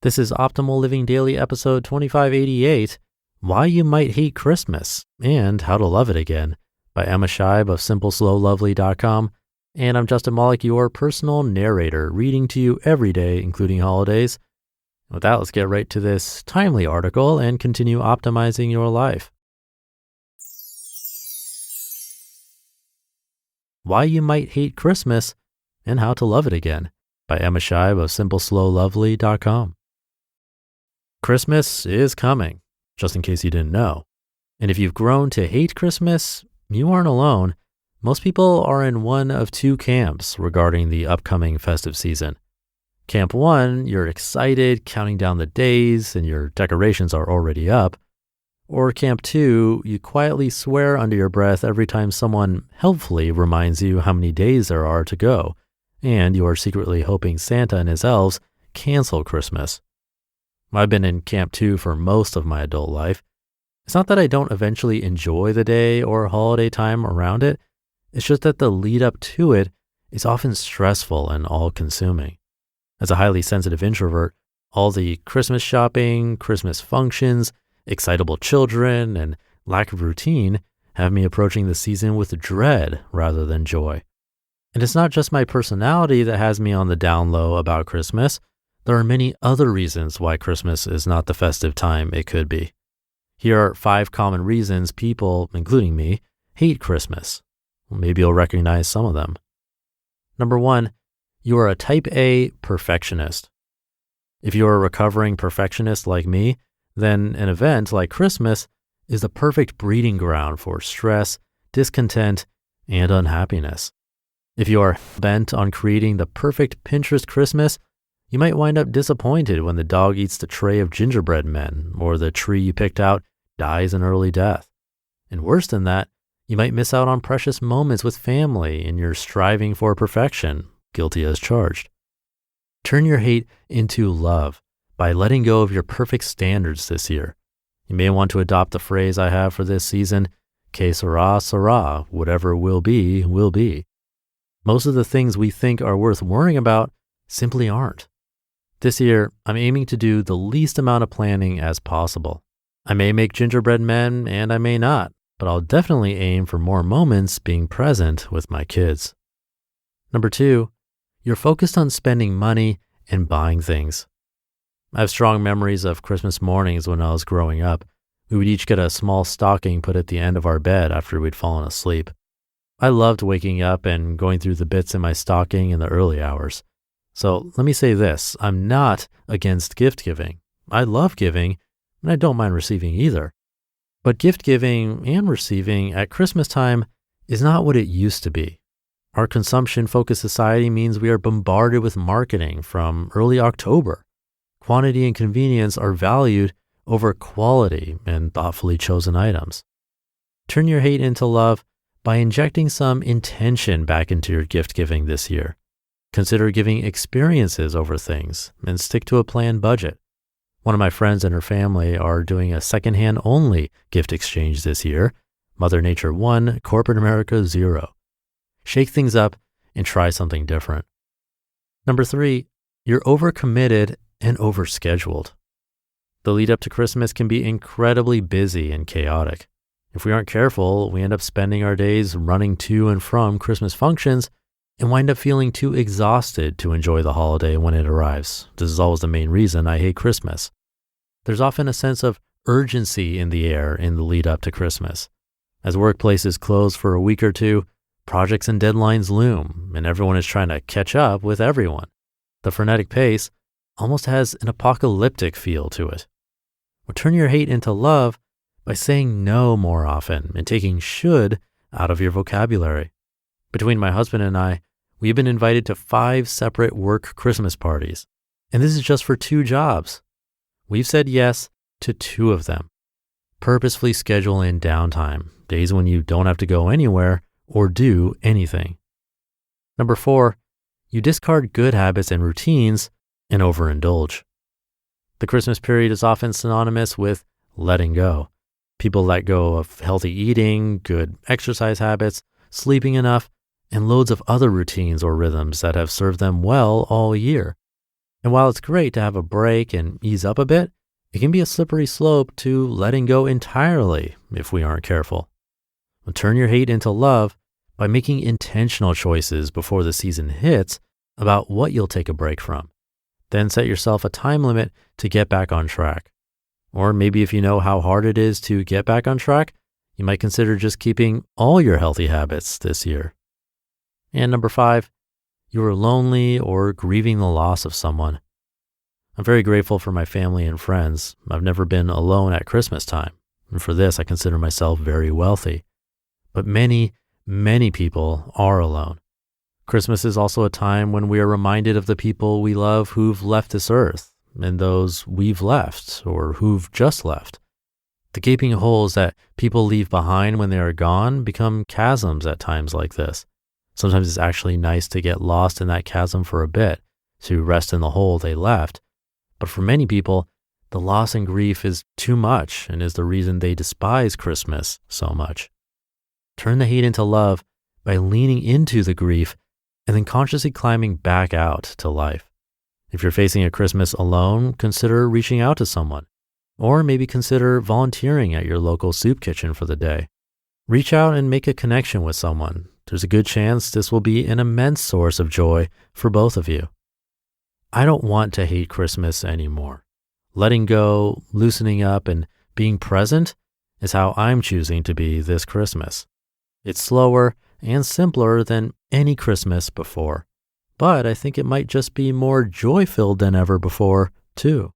This is Optimal Living Daily episode 2588, Why You Might Hate Christmas and How to Love It Again by Emma Scheib of SimpleSlowLovely.com. And I'm Justin Malik, your personal narrator, reading to you every day, including holidays. With that, let's get right to this timely article and continue optimizing your life. Why You Might Hate Christmas and How to Love It Again by Emma Scheib of SimpleSlowLovely.com. Christmas is coming, just in case you didn't know. And if you've grown to hate Christmas, you aren't alone. Most people are in one of two camps regarding the upcoming festive season. Camp 1, you're excited, counting down the days, and your decorations are already up. Or Camp 2, you quietly swear under your breath every time someone helpfully reminds you how many days there are to go, and you are secretly hoping Santa and his elves cancel Christmas. I've been in Camp 2 for most of my adult life. It's not that I don't eventually enjoy the day or holiday time around it. It's just that the lead up to it is often stressful and all-consuming. As a highly sensitive introvert, all the Christmas shopping, Christmas functions, excitable children, and lack of routine have me approaching the season with dread rather than joy. And it's not just my personality that has me on the down low about Christmas. There are many other reasons why Christmas is not the festive time it could be. Here are 5 common reasons people, including me, hate Christmas. Maybe you'll recognize some of them. Number 1, you are a type A perfectionist. If you're a recovering perfectionist like me, then an event like Christmas is the perfect breeding ground for stress, discontent, and unhappiness. If you are bent on creating the perfect Pinterest Christmas, you might wind up disappointed when the dog eats the tray of gingerbread men or the tree you picked out dies an early death. And worse than that, you might miss out on precious moments with family in your striving for perfection, guilty as charged. Turn your hate into love by letting go of your perfect standards this year. You may want to adopt the phrase I have for this season, que sera, sera, whatever will be, will be. Most of the things we think are worth worrying about simply aren't. This year, I'm aiming to do the least amount of planning as possible. I may make gingerbread men and I may not, but I'll definitely aim for more moments being present with my kids. Number 2, you're focused on spending money and buying things. I have strong memories of Christmas mornings when I was growing up. We would each get a small stocking put at the end of our bed after we'd fallen asleep. I loved waking up and going through the bits in my stocking in the early hours. So let me say this, I'm not against gift giving. I love giving, and I don't mind receiving either. But gift giving and receiving at Christmas time is not what it used to be. Our consumption-focused society means we are bombarded with marketing from early October. Quantity and convenience are valued over quality and thoughtfully chosen items. Turn your hate into love by injecting some intention back into your gift giving this year. Consider giving experiences over things and stick to a planned budget. One of my friends and her family are doing a secondhand only gift exchange this year. Mother Nature 1, corporate America 0. Shake things up and try something different. Number 3, you're overcommitted and overscheduled. The lead up to Christmas can be incredibly busy and chaotic. If we aren't careful, we end up spending our days running to and from Christmas functions and wind up feeling too exhausted to enjoy the holiday when it arrives. This is always the main reason I hate Christmas. There's often a sense of urgency in the air in the lead up to Christmas. As workplaces close for a week or two, projects and deadlines loom, and everyone is trying to catch up with everyone. The frenetic pace almost has an apocalyptic feel to it. Well, turn your hate into love by saying no more often and taking should out of your vocabulary. Between my husband and I, we've been invited to 5 separate work Christmas parties, and this is just for 2 jobs. We've said yes to 2 of them. Purposefully schedule in downtime, days when you don't have to go anywhere or do anything. Number 4, you discard good habits and routines and overindulge. The Christmas period is often synonymous with letting go. People let go of healthy eating, good exercise habits, sleeping enough, and loads of other routines or rhythms that have served them well all year. And while it's great to have a break and ease up a bit, it can be a slippery slope to letting go entirely if we aren't careful. Turn your hate into love by making intentional choices before the season hits about what you'll take a break from. Then set yourself a time limit to get back on track. Or maybe if you know how hard it is to get back on track, you might consider just keeping all your healthy habits this year. And number 5, you are lonely or grieving the loss of someone. I'm very grateful for my family and friends. I've never been alone at Christmas time, and for this I consider myself very wealthy. But many people are alone. Christmas is also a time when we are reminded of the people we love who've left this earth and those we've left or who've just left. The gaping holes that people leave behind when they are gone become chasms at times like this. Sometimes it's actually nice to get lost in that chasm for a bit, to rest in the hole they left. But for many people, the loss and grief is too much and is the reason they despise Christmas so much. Turn the hate into love by leaning into the grief and then consciously climbing back out to life. If you're facing a Christmas alone, consider reaching out to someone, or maybe consider volunteering at your local soup kitchen for the day. Reach out and make a connection with someone. There's a good chance this will be an immense source of joy for both of you. I don't want to hate Christmas anymore. Letting go, loosening up, and being present is how I'm choosing to be this Christmas. It's slower and simpler than any Christmas before, but I think it might just be more joy-filled than ever before, too.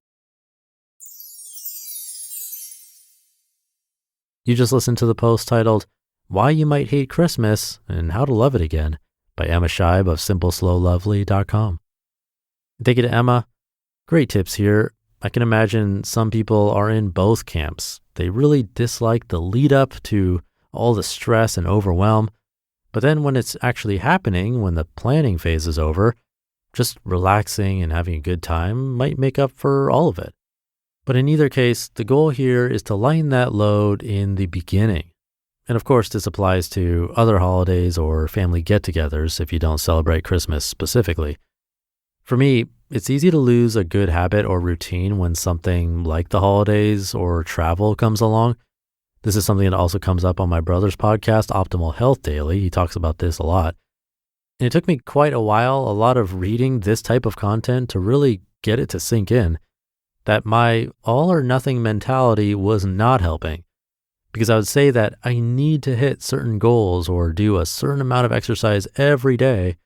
You just listened to the post titled, Why You Might Hate Christmas and How to Love It Again by Emma Scheib of SimpleSlowLovely.com. Thank you to Emma. Great tips here. I can imagine some people are in both camps. They really dislike the lead up to all the stress and overwhelm. But then when it's actually happening, when the planning phase is over, just relaxing and having a good time might make up for all of it. But in either case, the goal here is to lighten that load in the beginning. And of course, this applies to other holidays or family get-togethers if you don't celebrate Christmas specifically. For me, it's easy to lose a good habit or routine when something like the holidays or travel comes along. This is something that also comes up on my brother's podcast, Optimal Health Daily. He talks about this a lot. And it took me quite a while, a lot of reading this type of content to really get it to sink in that my all or nothing mentality was not helping. Because I would say that I need to hit certain goals or do a certain amount of exercise every day,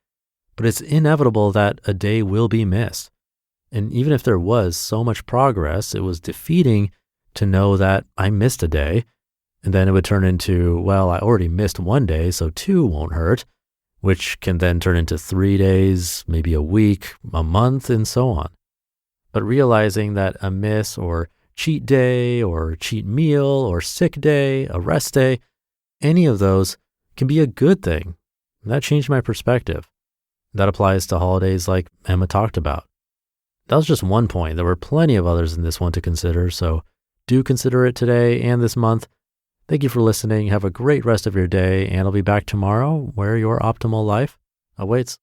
but it's inevitable that a day will be missed. And even if there was so much progress, it was defeating to know that I missed a day. And then it would turn into, well, I already missed one day, so 2 won't hurt, which can then turn into 3 days, maybe a week, a month, and so on. But realizing that a miss or cheat day or cheat meal or sick day, a rest day, any of those can be a good thing. And that changed my perspective. That applies to holidays like Emma talked about. That was just one point. There were plenty of others in this one to consider, so do consider it today and this month. Thank you for listening. Have a great rest of your day, and I'll be back tomorrow where your optimal life awaits.